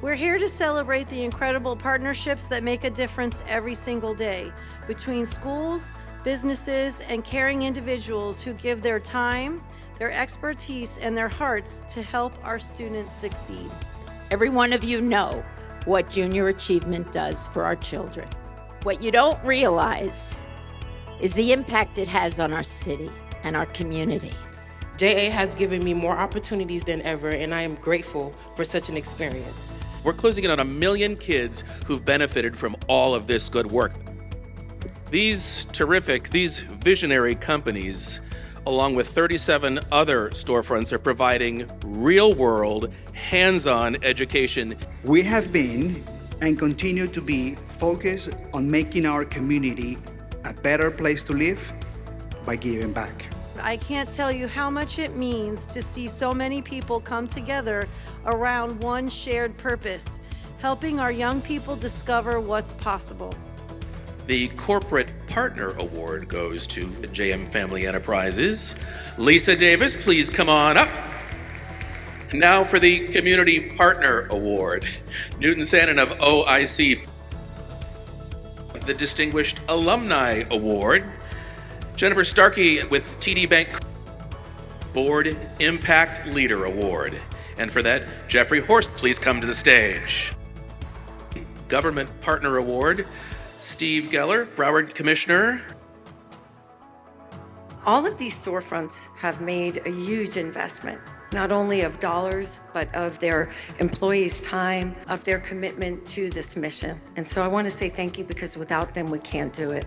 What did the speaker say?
We're here to celebrate the incredible partnerships that make a difference every single day between schools, businesses, and caring individuals who give their time, their expertise, and their hearts to help our students succeed. Every one of you know what junior achievement does for our children. What you don't realize is the impact it has on our city and our community. JA has given me more opportunities than ever, and I am grateful for such an experience. We're closing in on 1 million kids who've benefited from all of this good work. These visionary companies, along with 37 other storefronts, are providing real-world, hands-on education. We have been and continue to be focused on making our community a better place to live by giving back. I can't tell you how much it means to see so many people come together around one shared purpose, helping our young people discover what's possible. The Corporate Partner Award goes to JM Family Enterprises. Lisa Davis, please come on up. Now for the Community Partner Award. Newton Sandon of OIC. The Distinguished Alumni Award. Jennifer Starkey with TD Bank Board Impact Leader Award. And for that, Geoffrey Horst, please come to the stage. Government Partner Award, Steve Geller, Broward Commissioner. All of these storefronts have made a huge investment, not only of dollars, but of their employees' time, of their commitment to this mission. And so I want to say thank you, because without them, we can't do it.